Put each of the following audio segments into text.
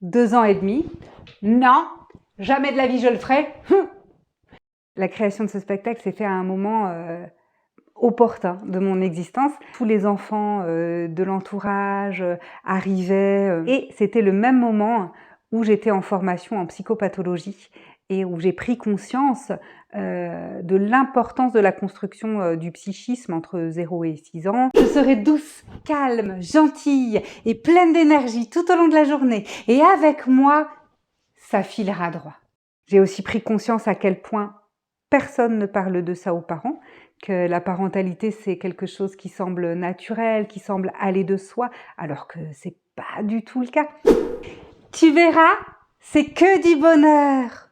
2 ans et demi. Non, jamais de la vie je le ferai. La création de ce spectacle s'est faite à un moment opportun de mon existence. Tous les enfants de l'entourage arrivaient et c'était le même moment où j'étais en formation en psychopathologie et où j'ai pris conscience de l'importance de la construction du psychisme entre 0 et 6 ans. Je serai douce, calme, gentille et pleine d'énergie tout au long de la journée. Et avec moi, ça filera droit. J'ai aussi pris conscience à quel point personne ne parle de ça aux parents, que la parentalité c'est quelque chose qui semble naturel, qui semble aller de soi, alors que c'est pas du tout le cas. Tu verras, c'est que du bonheur.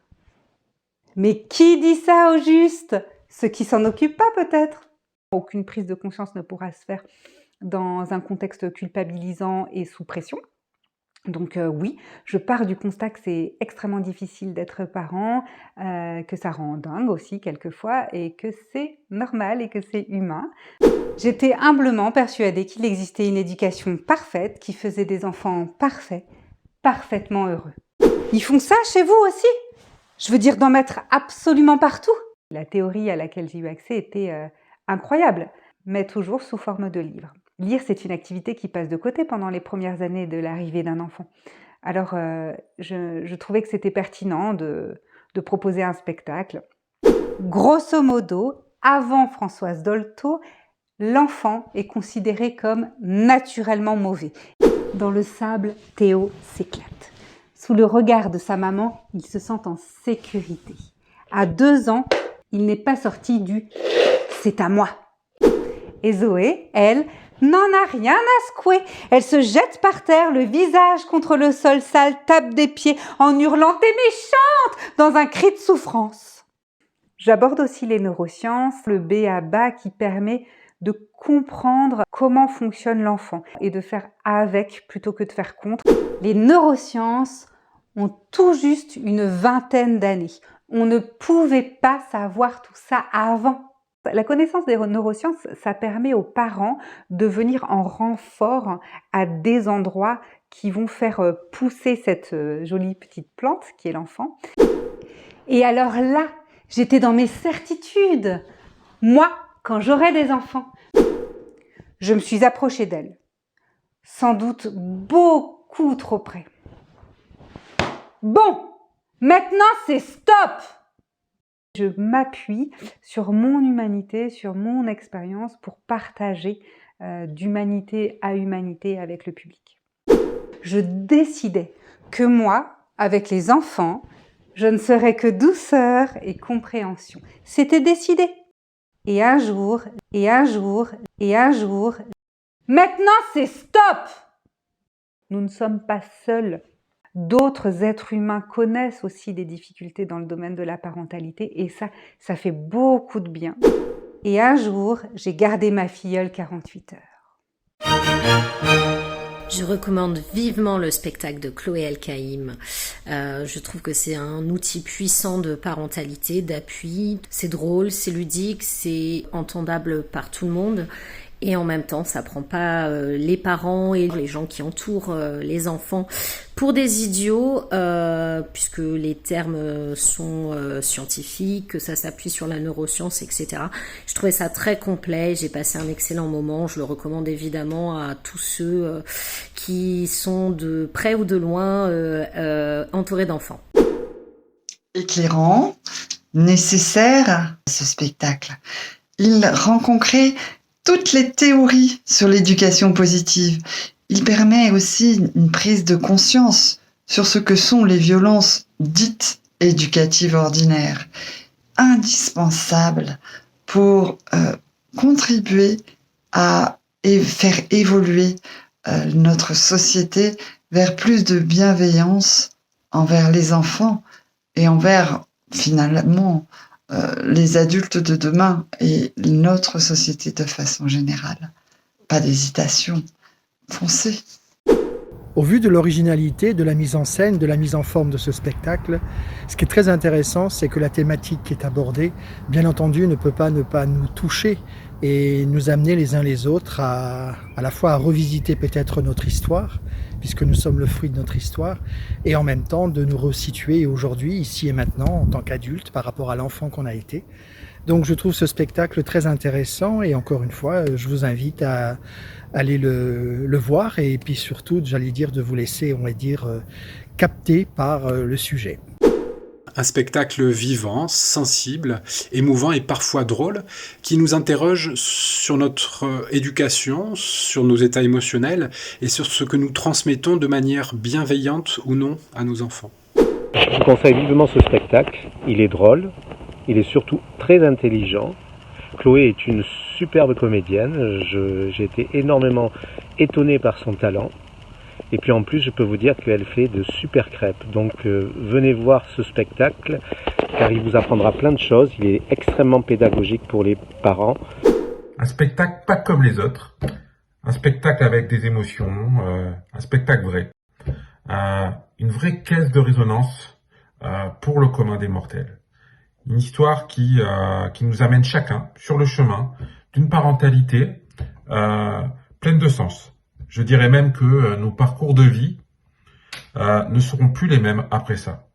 Mais qui dit ça au juste? Ceux qui s'en occupent pas peut-être. Aucune prise de conscience ne pourra se faire dans un contexte culpabilisant et sous pression. Donc oui, je pars du constat que c'est extrêmement difficile d'être parent, que ça rend dingue aussi quelquefois et que c'est normal et que c'est humain. J'étais humblement persuadée qu'il existait une éducation parfaite qui faisait des enfants parfaits, parfaitement heureux. Ils font ça chez vous aussi? Je veux dire d'en mettre absolument partout. La théorie à laquelle j'ai eu accès était incroyable, mais toujours sous forme de livre. Lire, c'est une activité qui passe de côté pendant les premières années de l'arrivée d'un enfant. Alors, je trouvais que c'était pertinent de proposer un spectacle. Grosso modo, avant Françoise Dolto, l'enfant est considéré comme naturellement mauvais. Dans le sable, Théo s'éclate. Sous le regard de sa maman, il se sent en sécurité. À 2 ans, il n'est pas sorti du « c'est à moi ». Et Zoé, elle, n'en a rien à secouer. Elle se jette par terre, le visage contre le sol sale, tape des pieds en hurlant « T'es méchante !» dans un cri de souffrance. J'aborde aussi les neurosciences, le b.a.-ba qui permet de comprendre comment fonctionne l'enfant et de faire avec plutôt que de faire contre. Les neurosciences ont tout juste une 20aine d'années. On ne pouvait pas savoir tout ça avant. La connaissance des neurosciences, ça permet aux parents de venir en renfort à des endroits qui vont faire pousser cette jolie petite plante qui est l'enfant. Et alors là, j'étais dans mes certitudes. Moi, quand j'aurai des enfants, je me suis approchée d'elle. Sans doute beaucoup trop près. Bon, maintenant c'est stop! Je m'appuie sur mon humanité, sur mon expérience pour partager d'humanité à humanité avec le public. Je décidais que moi, avec les enfants, je ne serais que douceur et compréhension. C'était décidé. Et un jour, maintenant c'est stop! Nous ne sommes pas seuls. D'autres êtres humains connaissent aussi des difficultés dans le domaine de la parentalité et ça fait beaucoup de bien. Et un jour, j'ai gardé ma filleule 48 heures. Je recommande vivement le spectacle de Chloé El-Kaïm. Je trouve que c'est un outil puissant de parentalité, d'appui. C'est drôle, c'est ludique, c'est entendable par tout le monde. Et en même temps, ça prend pas les parents et les gens qui entourent les enfants pour des idiots, puisque les termes sont scientifiques, que ça s'appuie sur la neuroscience, etc. Je trouvais ça très complet, j'ai passé un excellent moment, je le recommande évidemment à tous ceux qui sont de près ou de loin entourés d'enfants. Éclairant, nécessaire, ce spectacle. Il rend concret toutes les théories sur l'éducation positive. Il permet aussi une prise de conscience sur ce que sont les violences dites éducatives ordinaires, indispensables pour contribuer à faire évoluer notre société vers plus de bienveillance envers les enfants et envers finalement les adultes de demain et notre société de façon générale. Pas d'hésitation, foncez. Au vu de l'originalité, de la mise en scène, de la mise en forme de ce spectacle, ce qui est très intéressant, c'est que la thématique qui est abordée, bien entendu, ne peut pas ne pas nous toucher et nous amener les uns les autres à la fois à revisiter peut-être notre histoire, puisque nous sommes le fruit de notre histoire, et en même temps de nous resituer aujourd'hui, ici et maintenant, en tant qu'adultes, par rapport à l'enfant qu'on a été. Donc je trouve ce spectacle très intéressant et encore une fois, je vous invite à aller le voir et puis surtout, j'allais dire, de vous laisser, on va dire, capter par le sujet. Un spectacle vivant, sensible, émouvant et parfois drôle, qui nous interroge sur notre éducation, sur nos états émotionnels et sur ce que nous transmettons de manière bienveillante ou non à nos enfants. Je vous conseille vivement ce spectacle, il est drôle, il est surtout très intelligent. Chloé est une superbe comédienne, j'ai été énormément étonné par son talent. Et puis en plus, je peux vous dire qu'elle fait de super crêpes. Donc venez voir ce spectacle, car il vous apprendra plein de choses. Il est extrêmement pédagogique pour les parents. Un spectacle pas comme les autres. Un spectacle avec des émotions, un spectacle vrai. Une vraie caisse de résonance pour le commun des mortels. Une histoire qui nous amène chacun sur le chemin d'une parentalité pleine de sens. Je dirais même que nos parcours de vie ne seront plus les mêmes après ça.